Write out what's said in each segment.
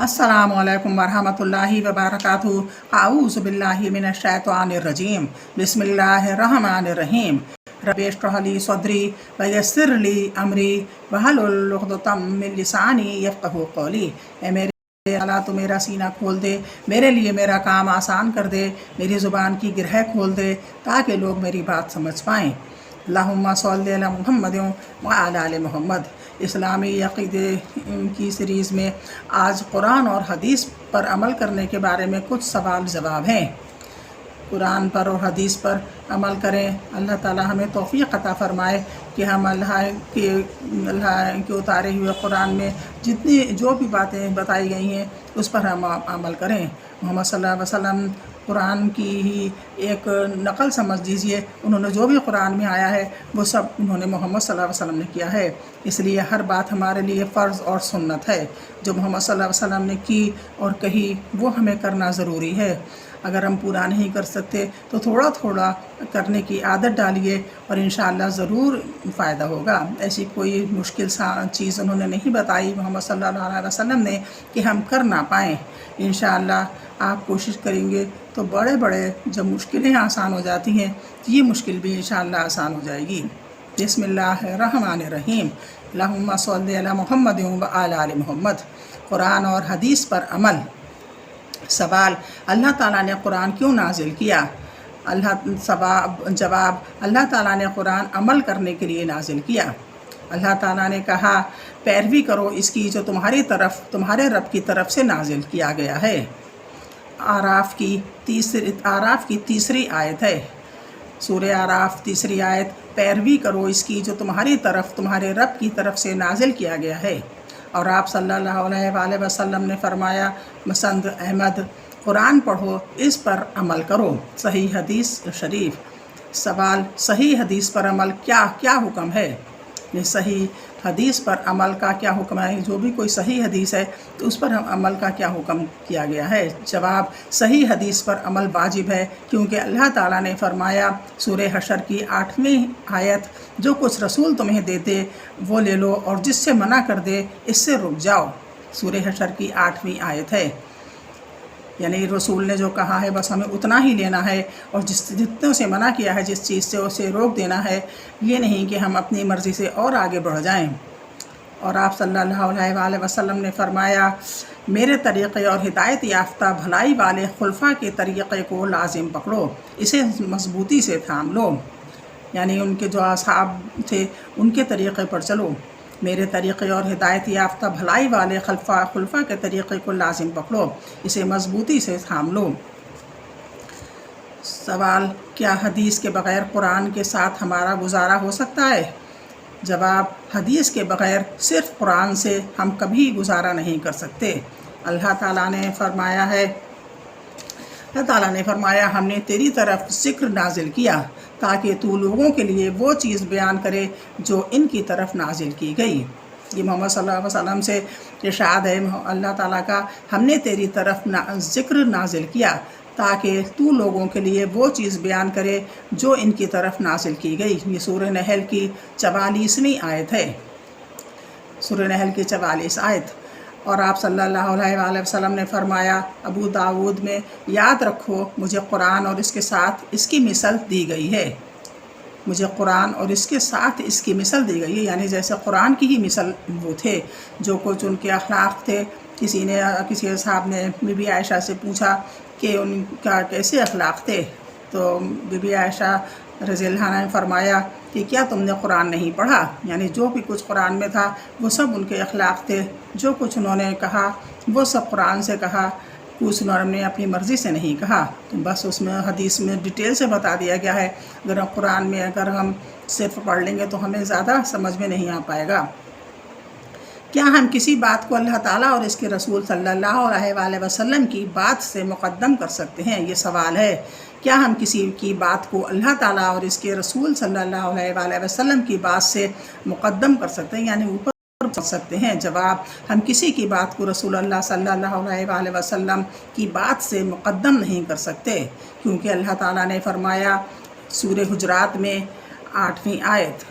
अस्सलामु अलैकुम वरहमतुल्लाहि वबरकातुहू। आऊज़ु बिल्लाहि मिनश्शैतानिर रजीम। बिस्मिल्लाहिर रहमानिर रहीम। रब्बि इश्रह ली सदरी व यस्सिर ली अमरी वहलुल उक़दतम मिन लिसानी यफ़क़हू क़ौली। ए मेरे अल्लाह तो मेरा सीना खोल दे, मेरे लिए मेरा काम आसान कर दे, मेरी ज़ुबान की गिरह खोल दे ताकि लोग मेरी बात समझ पाएँ। अल्लाहुम्मा सल्लि अला मुहम्मदिन व अला आलि मुहम्मद। इस्लामी अक़ीदे की सीरीज़ में आज कुरान और हदीस पर अमल करने के बारे में कुछ सवाल जवाब हैं। कुरान पर और हदीस पर अमल करें। अल्लाह ताला हमें तौफ़ीक़ अता फ़रमाए कि हम अल्लाह के उतारे हुए कुरान में जितनी जो भी बातें बताई गई हैं उस पर हम अमल करें। मोहम्मद सल्लल्लाहु अलैहि वसल्लम कुरान की ही एक नकल समझ लीजिए। उन्होंने जो भी कुरान में आया है वो सब उन्होंने मोहम्मद सल्लल्लाहु अलैहि वसल्लम ने किया है। इसलिए हर बात हमारे लिए फ़र्ज़ और सुन्नत है। जो मोहम्मद सल्लल्लाहु अलैहि वसल्लम ने की और कही वो हमें करना ज़रूरी है। अगर हम पूरा नहीं कर सकते तो थोड़ा थोड़ा करने की आदत डालिए और इंशाअल्लाह ज़रूर फ़ायदा होगा। ऐसी कोई मुश्किल चीज़ उन्होंने नहीं बताई मोहम्मद सल्लल्लाहु अलैहि वसल्लम ने कि हम कर ना पाएँ। इंशाअल्लाह आप कोशिश करेंगे तो बड़े बड़े जब मुश्किलें आसान हो जाती हैं तो ये मुश्किल भी इंशाअल्लाह आसान हो जाएगी। बिस्मिल्लाहिर्रहमानिर्रहीम। अल्लाहुम्मा सल्लि अला मुहम्मदिन व अला आलि मुहम्मद। कुरान और हदीस पर अमल। सवाल, अल्लाह ताला ने कुरान क्यों नाजिल किया? जवाब, अल्लाह ताला ने कुरान अमल करने के लिए नाजिल किया। अल्लाह ताला ने कहा, पैरवी करो इसकी जो तुम्हारे रब की तरफ से नाजिल किया गया है। आराफ की तीसरी आयत है। सूरह आराफ तीसरी आयत, पैरवी करो इसकी जो तुम्हारे रब की तरफ से नाजिल किया गया है। और आप सल्लल्लाहु अलैहि वसल्लम ने फरमाया, मसंद अहमद, कुरान पढ़ो, इस पर अमल करो। सही हदीस शरीफ। सवाल, सही हदीस पर अमल क्या हुक्म है? सही हदीस पर अमल का क्या हुक्म है? जो भी कोई सही हदीस है तो उस पर अमल का क्या हुक्म किया गया है? जवाब, सही हदीस पर अमल वाजिब है क्योंकि अल्लाह ताला ने फरमाया सूरह हशर की 8वीं आयत, जो कुछ रसूल तुम्हें देते वो ले लो और जिससे मना कर दे इससे रुक जाओ। सूरह हशर की 8वीं आयत है। यानी रसूल ने जो कहा है बस हमें उतना ही लेना है और जितने से मना किया है, जिस चीज़ से उसे रोक देना है। ये नहीं कि हम अपनी मर्ज़ी से और आगे बढ़ जाएं। और आप सल्लल्लाहु अलैहि वसल्लम ने फरमाया, मेरे तरीक़े और हिदायत याफ्ता भलाई वाले खुलफ़ा के तरीक़े को लाजिम पकड़ो, इसे मजबूती से थाम लो। यानी उनके जो असहाब थे उनके तरीक़े पर चलो। मेरे तरीक़े और हिदायत याफ्ता भलाई वाले खुलफ़ा के तरीक़े को लाजिम पकड़ो, इसे मजबूती से थाम लो। सवाल, क्या हदीस के बग़ैर कुरान के साथ हमारा गुजारा हो सकता है? जवाब, हदीस के बग़ैर सिर्फ़ कुरान से हम कभी गुजारा नहीं कर सकते। अल्लाह ताला ने फरमाया, हमने तेरी तरफ ज़िक्र नाजिल किया ताकि तू लोगों के लिए वो चीज़ बयान करे जो इनकी तरफ नाजिल की गई। ये मोहम्मद सल्लल्लाहु अलैहि वसल्लम से इरशाद है अल्लाह ताला का, हमने तेरी तरफ ज़िक्र नाजिल किया ताकि तू लोगों के लिए वो चीज़ बयान करे जो इनकी तरफ नाजिल की गई। ये सूरह नहल की 44वीं आयत है। सूरह नहल की 44 आयत। और आप सल्लल्लाहु अलैहि वसल्लम ने फरमाया, अबू दाऊद में, याद रखो मुझे कुरान और इसके साथ इसकी मिसल दी गई है। मुझे कुरान और इसके साथ इसकी मिसल दी गई है, यानी जैसे कुरान की ही मिसल वो थे, जो कुछ उनके अखलाक थे। किसी साहब ने बीबी आयशा से पूछा कि उनका कैसे अखलाक थे, तो बीबी आयशा रज़ियल्लाहु अन्हा ने फरमाया कि क्या तुमने कुरान नहीं पढ़ा? यानी जो भी कुछ कुरान में था वो सब उनके अखलाक थे। जो कुछ उन्होंने कहा वो सब कुरान से कहा, कुछ उन्होंने अपनी मर्ज़ी से नहीं कहा। तो बस उसमें हदीस में डिटेल से बता दिया गया है। अगर कुरान में अगर हम सिर्फ पढ़ लेंगे तो हमें ज़्यादा समझ में नहीं आ पाएगा। क्या हम किसी बात को अल्लाह ताला और इसके रसूल सल्लल्लाहु अलैहि वसल्लम की बात से मुक़द्दम कर सकते हैं? ये सवाल है। क्या हम किसी की बात को अल्लाह ताला और इसके रसूल सल्लल्लाहु अलैहि वसल्लम की बात से मुक़द्दम कर सकते हैं, यानी ऊपर कर सकते हैं? जवाब, हम किसी की बात को रसूलुल्लाह सल्लल्लाहु अलैहि वसल्लम की बात से मुक़द्दम नहीं कर सकते, क्योंकि अल्लाह ताला ने फरमाया सूरह हुजरात में 8वीं आयत,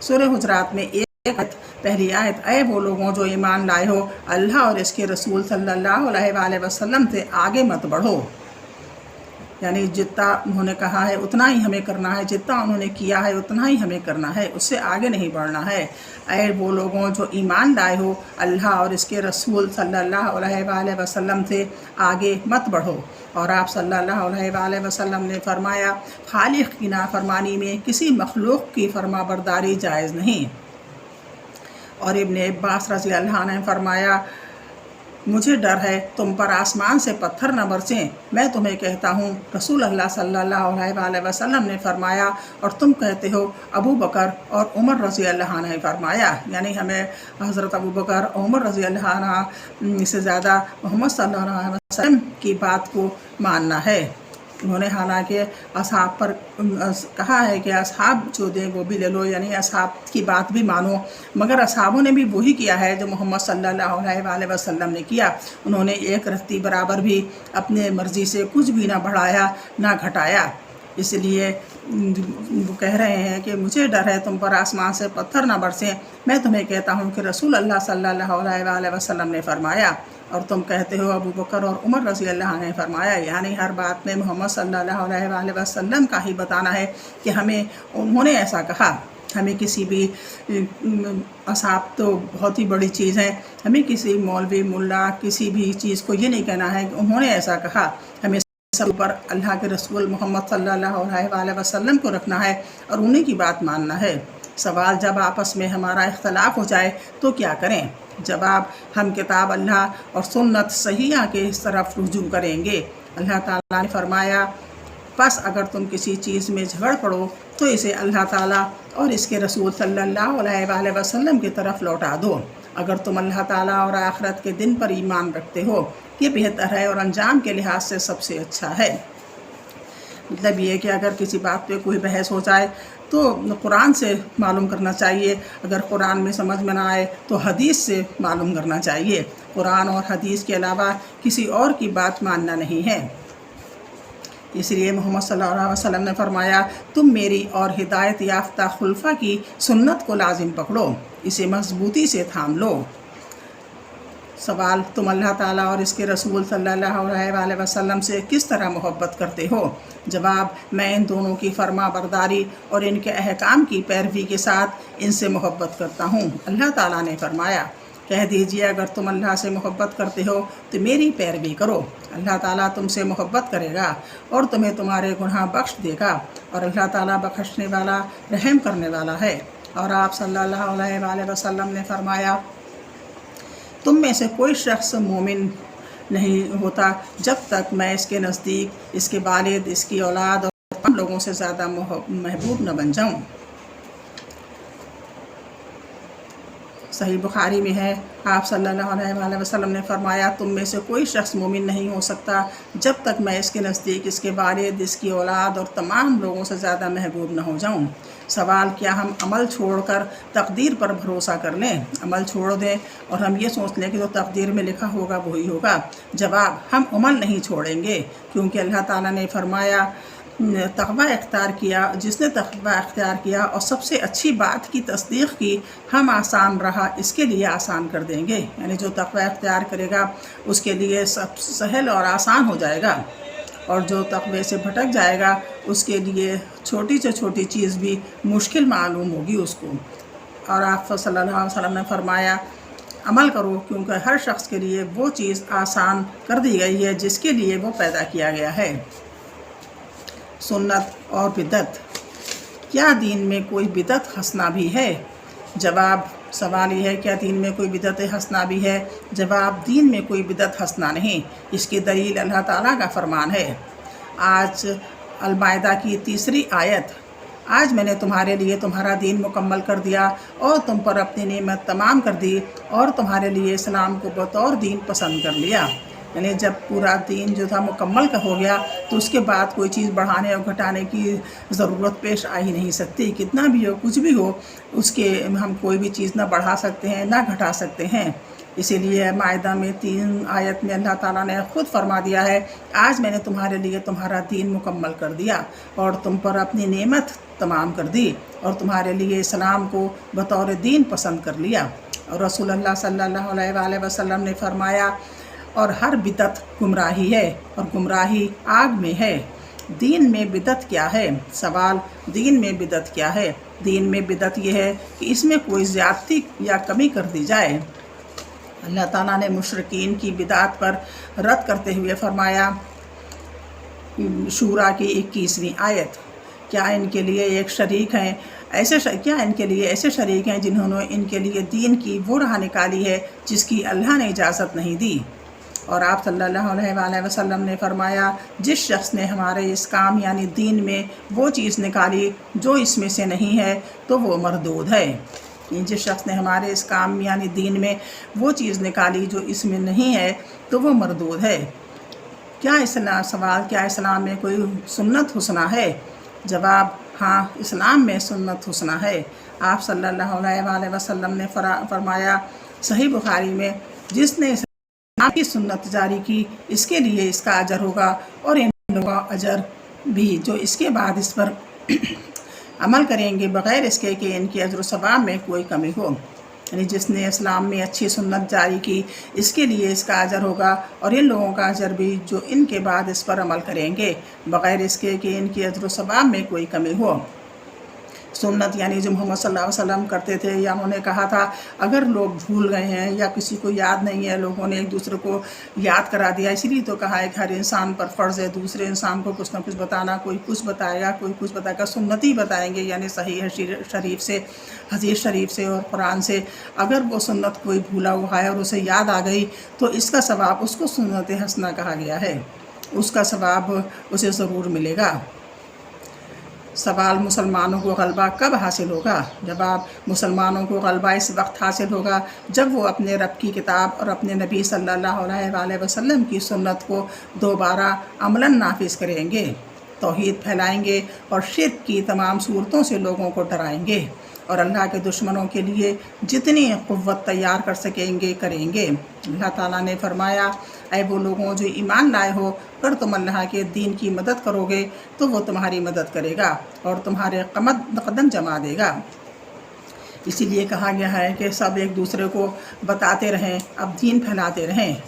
सूरह हुजरात में एक پہلی آیت، اے وہ لوگوں جو ایمان لائے ہو اللہ اور اس کے رسول صلی اللہ علیہ وآلہ وسلم سے آگے مت بڑھو، یعنی جتنا انہوں نے کہا ہے اتنا ہی ہمیں کرنا ہے، جتنا انہوں نے کیا ہے اتنا ہی ہمیں کرنا ہے، اس سے آگے نہیں بڑھنا ہے۔ اے وہ لوگوں جو ایمان لائے ہو اللہ اور اس کے رسول صلی اللہ علیہ وآلہ وسلم سے آگے مت بڑھو۔ اور آپ صلی اللہ علیہ وآلہ وسلم نے فرمایا خالق کی نافرمانی میں کسی مخلوق کی فرما برداری جائز نہیں۔ اور ابن عباس رضی اللہ عنہ نے فرمایا مجھے ڈر ہے تم پر آسمان سے پتھر نہ برسیں، میں تمہیں کہتا ہوں رسول اللہ صلی اللہ علیہ وآلہ وسلم نے فرمایا اور تم کہتے ہو ابو بکر اور عمر رضی اللہ عنہ نے فرمایا، یعنی ہمیں حضرت ابو بکر اور عمر رضی اللہ عنہ سے زیادہ محمد صلی اللہ علیہ وسلم کی بات کو ماننا ہے۔ انہوں نے حالانکہ اصحاب پر کہا ہے کہ اصحاب جو دیں وہ بھی لے لو، یعنی اصحاب کی بات بھی مانو، مگر اصحابوں نے بھی وہی کیا ہے جو محمد صلی اللہ علیہ وآلہ وسلم نے کیا۔ انہوں نے ایک رتی برابر بھی اپنے مرضی سے کچھ بھی نہ بڑھایا نہ گھٹایا، اس لیے وہ کہہ رہے ہیں کہ مجھے ڈر ہے تم پر آسمان سے پتھر نہ برسیں، میں تمہیں کہتا ہوں کہ رسول اللہ صلی اللہ علیہ وآلہ وسلم نے فرمایا اور تم کہتے ہو ابو بکر اور عمر رضی اللہ عنہ نے فرمایا، یعنی ہر بات میں محمد صلی اللہ علیہ وآلہ وسلم کا ہی بتانا ہے کہ ہمیں انہوں نے ایسا کہا۔ ہمیں کسی بھی اصحاب تو بہت ہی بڑی چیز ہے، ہمیں کسی مولوی ملا کسی بھی چیز کو یہ نہیں کہنا ہے کہ انہوں نے ایسا کہا، ہمیں سب پر اللہ کے رسول محمد صلی اللہ علیہ وآلہ وسلم کو رکھنا ہے اور انہیں کی بات ماننا ہے۔ سوال جب آپس میں ہمارا اختلاف ہو جائے تو کیا کریں؟ جواب، ہم کتاب اللہ اور سنت صحیحہ کے اس طرف رجوع کریں گے۔ اللہ تعالیٰ نے فرمایا پس اگر تم کسی چیز میں جھگڑ پڑو تو اسے اللہ تعالیٰ اور اس کے رسول صلی اللہ علیہ وآلہ وسلم کی طرف لوٹا دو، اگر تم اللہ تعالیٰ اور آخرت کے دن پر ایمان رکھتے ہو، یہ بہتر ہے اور انجام کے لحاظ سے سب سے اچھا ہے۔ مطلب یہ کہ اگر کسی بات پہ کوئی بحث ہو جائے تو قرآن سے معلوم کرنا چاہیے، اگر قرآن میں سمجھ میں نہ آئے تو حدیث سے معلوم کرنا چاہیے، قرآن اور حدیث کے علاوہ کسی اور کی بات ماننا نہیں ہے۔ اس لیے محمد صلی اللہ علیہ وسلم نے فرمایا تم میری اور ہدایت یافتہ خلفاء کی سنت کو لازم پکڑو، اسے مضبوطی سے تھام لو۔ سوال، تم اللہ تعالیٰ اور اس کے رسول صلی اللہ علیہ وآلہ وسلم سے کس طرح محبت کرتے ہو؟ جواب، میں ان دونوں کی فرما برداری اور ان کے احکام کی پیروی کے ساتھ ان سے محبت کرتا ہوں۔ اللہ تعالیٰ نے فرمایا کہہ دیجئے اگر تم اللہ سے محبت کرتے ہو تو میری پیروی کرو، اللہ تعالیٰ تم سے محبت کرے گا اور تمہیں تمہارے گناہ بخش دے گا، اور اللہ تعالیٰ بخشنے والا رحم کرنے والا ہے۔ اور آپ صلی اللہ علیہ وآلہ وسلم نے فرمایا تم میں سے کوئی شخص مومن نہیں ہوتا جب تک میں اس کے نزدیک اس کے والد، اس کی اولاد اور تمام لوگوں سے زیادہ محبوب نہ بن جاؤں۔ صحیح بخاری میں ہے آپ صلی اللہ علیہ وآلہ وسلم نے فرمایا تم میں سے کوئی شخص مومن نہیں ہو سکتا جب تک میں اس کے نزدیک اس کے والد، اس کی اولاد اور تمام لوگوں سے زیادہ محبوب نہ ہو جاؤں۔ سوال، کیا ہم عمل چھوڑ کر تقدیر پر بھروسہ کر لیں؟ عمل چھوڑ دیں اور ہم یہ سوچ لیں کہ جو تقدیر میں لکھا ہوگا وہی ہوگا؟ جواب، ہم عمل نہیں چھوڑیں گے، کیونکہ اللہ تعالیٰ نے فرمایا تقوی اختیار کیا، جس نے تقوی اختیار کیا اور سب سے اچھی بات کی تصدیق کی، ہم آسان رہا اس کے لیے آسان کر دیں گے، یعنی جو تقوی اختیار کرے گا اس کے لیے سب سہل اور آسان ہو جائے گا، اور جو تقوی سے بھٹک جائے گا اس کے لیے چھوٹی سے چھوٹی چیز بھی مشکل معلوم ہوگی اس کو۔ اور آپ صلی اللہ علیہ وسلم نے فرمایا عمل کرو کیونکہ ہر شخص کے لیے وہ چیز آسان کر دی گئی ہے جس کے لیے وہ پیدا کیا گیا ہے۔ سنت اور بدعت، کیا دین میں کوئی بدعت حسنہ بھی ہے؟ جواب، سوال یہ ہے کیا دین میں کوئی بدعت حسنہ بھی ہے؟ جواب، دین میں کوئی بدعت حسنہ نہیں، اس کی دلیل اللہ تعالیٰ کا فرمان ہے۔ آج المائدہ کی 3 آیت، آج میں نے تمہارے لیے تمہارا دین مکمل کر دیا اور تم پر اپنی نعمت تمام کر دی اور تمہارے لیے اسلام کو بطور دین پسند کر لیا، یعنی جب پورا دین جو تھا مکمل کا ہو گیا تو اس کے بعد کوئی چیز بڑھانے اور گھٹانے کی ضرورت پیش آ ہی نہیں سکتی، کتنا بھی ہو کچھ بھی ہو اس کے ہم کوئی بھی چیز نہ بڑھا سکتے ہیں نہ گھٹا سکتے ہیں۔ اسی لیے مائدہ میں 3 آیت میں اللہ تعالیٰ نے خود فرما دیا ہے آج میں نے تمہارے لیے تمہارا دین مکمل کر دیا اور تم پر اپنی نعمت तमाम कर दी और तुम्हारे लिए इस्लाम को बतौर दीन पसंद कर लिया। और रसूल अल्लाह सल्लल्लाहु अलैहि वसल्लम ने फरमाया, और हर बिदअत गुमराही है और गुमराही आग में है। दीन में बिदअत क्या है? सवाल, दीन में बिदअत क्या है? दीन में बिदअत यह है कि इसमें कोई ज़्यादती या कमी कर दी जाए। अल्लाह ताला ने मुशरिकीन की बिदअत पर रद्द करते हुए फरमाया, शूरा की 21वीं आयत, क्या इनके लिए एक शरीक हैं क्या इनके लिए ऐसे शरीक हैं जिन्होंने इनके लिए दीन की वो राह निकाली है जिसकी अल्लाह ने इजाज़त नहीं दी। और आप सल्लल्लाहु अलैहि वसल्लम ने फरमाया, जिस शख्स ने हमारे इस काम यानी दीन में वो चीज़ निकाली जो इसमें से नहीं है तो वो मरदूद है। जिस शख्स ने हमारे इस काम यानी दीन में वो चीज़ निकाली जो इसमें नहीं है तो वो मरदूद है। सवाल, क्या इस्लाम में कोई सुन्नत हुस्ना है? जवाब, हाँ, इस्लाम में सुन्नत हुस्ना है। आप सल्लल्लाहु अलैहि वसल्लम ने फरमाया सही बुखारी में, जिसने इस्लाम की सुन्नत जारी की इसके लिए इसका अजर होगा और इन लोगों का अजर भी जो इसके बाद इस पर अमल करेंगे बग़ैर इसके कि इनके अजर सवाब में कोई कमी हो। यानी जिसने इस्लाम में अच्छी सुन्नत जारी की इसके लिए इसका अजर होगा और इन लोगों का अजर भी जो इनके बाद इस पर अमल करेंगे बग़ैर इसके कि इनके अजर सवाब में कोई कमी हो। सुन्नत यानी जो मोहम्मद सल्लल्लाहु अलैहि वसल्लम करते थे, या उन्होंने कहा था अगर लोग भूल गए हैं या किसी को याद नहीं है, लोगों ने एक दूसरे को याद करा दिया, इसलिए तो कहा है कि हर इंसान पर फ़र्ज़ है दूसरे इंसान को कुछ ना कुछ बताना। कोई कुछ बताएगा, कोई कुछ बताएगा, सुन्नत ही बताएंगे यानी सही शरीफ से, हदीस शरीफ से और कुरान से। अगर वो सुन्नत कोई भूला हुआ है और उसे याद आ गई तो इसका सवाब, उसको सुन्नत हसना कहा गया है, उसका सवाब उसे ज़रूर मिलेगा। सवाल, मुसलमानों को गलबा कब हासिल होगा? जवाब, मुसलमानों को गलबा इस वक्त हासिल होगा जब वो अपने रब की किताब और अपने नबी सल्लल्लाहु अलैहि वसल्लम की सुन्नत को दोबारा अमलन नाफिज करेंगे, तौहीद फैलाएंगे और शिर्क की तमाम सूरतों से लोगों को डराएंगे और अल्लाह के दुश्मनों के लिए जितनी क़ुव्वत तैयार कर सकेंगे करेंगे। अल्लाह ताला ने फरमाया, ऐ वो लोगों जो ईमान लाए हो, अगर तुम अल्लाह के दीन की मदद करोगे तो वो तुम्हारी मदद करेगा और तुम्हारे कदम जमा देगा। इसीलिए कहा गया है कि सब एक दूसरे को बताते रहें, अब दीन फैलाते रहें।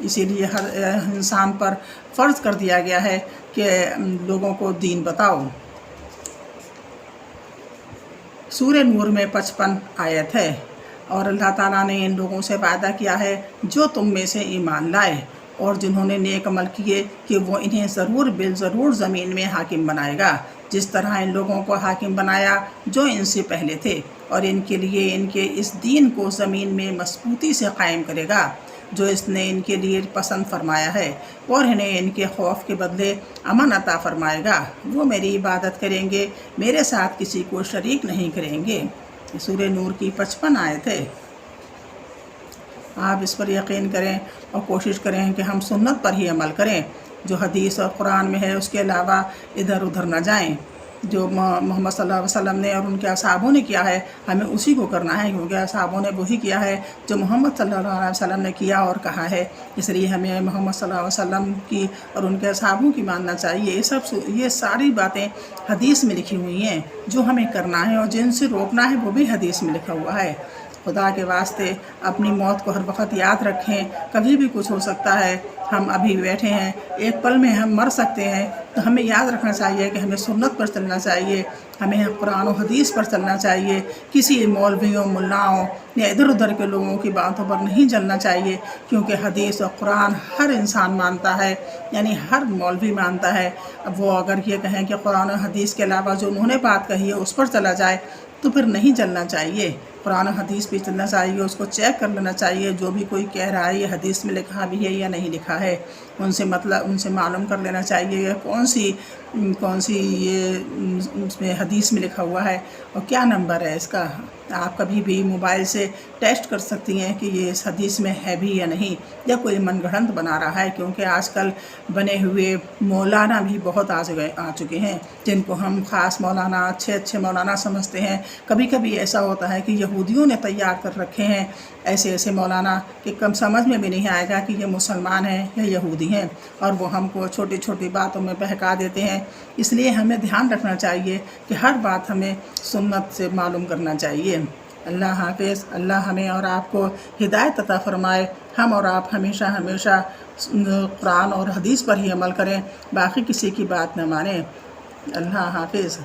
इसीलिए हर इंसान पर फ़र्ज़ कर दिया गया है कि लोगों को दीन बताओ। सूरह नूर में 55 आयत है और अल्लाह ताला ने इन लोगों से वादा किया है जो तुम में से ईमान लाए और जिन्होंने नेक अमल किए कि वो इन्हें ज़रूर बिलज़रूर ज़मीन में हाकिम बनाएगा, जिस तरह इन लोगों को हाकिम बनाया जो इनसे पहले थे, और इनके लिए इनके इस दीन को ज़मीन में मजबूती से कायम करेगा जो इसने इनके लिए पसंद फरमाया है, और इन्हें इनके खौफ के बदले अमन अता फरमाएगा। वो मेरी इबादत करेंगे, मेरे साथ किसी को शरीक नहीं करेंगे। सूरह नूर की 55 आयत है। आप इस पर यकीन करें और कोशिश करें कि हम सुन्नत पर ही अमल करें, जो हदीस और कुरान में है उसके अलावा इधर उधर न जाएं। जो मोहम्मद सल्लल्लाहु अलैहि वसल्लम ने और उनके असहाबों ने किया है हमें उसी को करना है, क्योंकि असहाबों ने वही किया है जो मोहम्मद सल्लल्लाहु अलैहि वसल्लम ने किया और कहा है। इसलिए हमें मोहम्मद सल्लल्लाहु अलैहि वसल्लम की और उनके असहाबों की मानना चाहिए। ये सारी बातें हदीस में लिखी हुई हैं जो हमें करना है, और जिनसे रोकना है वो भी हदीस में लिखा हुआ है। खुदा के वास्ते अपनी मौत को हर वक्त याद रखें, कभी भी कुछ हो सकता है। हम अभी बैठे हैं, एक पल में हम मर सकते हैं, तो हमें याद रखना चाहिए कि हमें सुन्नत पर चलना चाहिए, हमें कुरान और हदीस पर चलना चाहिए। किसी मौलवियों, मुल्लाओं या इधर उधर के लोगों की बातों पर नहीं चलना चाहिए, क्योंकि हदीस और कुरान हर इंसान मानता है, यानी हर मौलवी मानता है। अब वो अगर ये कहें कि कुरान और हदीस के अलावा जो उन्होंने बात कही है उस पर चला जाए तो फिर नहीं चलना चाहिए। कुरान और हदीस भी चलना चाहिए, उसको चेक कर लेना चाहिए। जो भी कोई कह रहा है ये हदीस में लिखा भी है या नहीं लिखा है, उनसे मालूम कर लेना चाहिए कौन सी ये उसमें हदीस में लिखा हुआ है और क्या नंबर है इसका। आप कभी भी मोबाइल से टेस्ट कर सकती हैं कि ये इस हदीस में है भी या नहीं, या कोई मनगढ़ंत बना रहा है, क्योंकि आजकल बने हुए मौलाना भी बहुत आ चुके हैं जिनको हम ख़ास मौलाना, अच्छे मौलाना समझते हैं। कभी कभी ऐसा होता है कि یہودیوں نے تیار کر رکھے ہیں، ایسے ایسے مولانا کہ کم سمجھ میں بھی نہیں آئے گا کہ یہ مسلمان ہیں یا یہودی ہیں، اور وہ ہم کو چھوٹی چھوٹی باتوں میں بہکا دیتے ہیں۔ اس لیے ہمیں دھیان رکھنا چاہیے کہ ہر بات ہمیں سنت سے معلوم کرنا چاہیے۔ اللہ حافظ۔ اللہ ہمیں اور آپ کو ہدایت عطا فرمائے، ہم اور آپ ہمیشہ ہمیشہ قرآن اور حدیث پر ہی عمل کریں، باقی کسی کی بات نہ مانیں۔ اللہ حافظ۔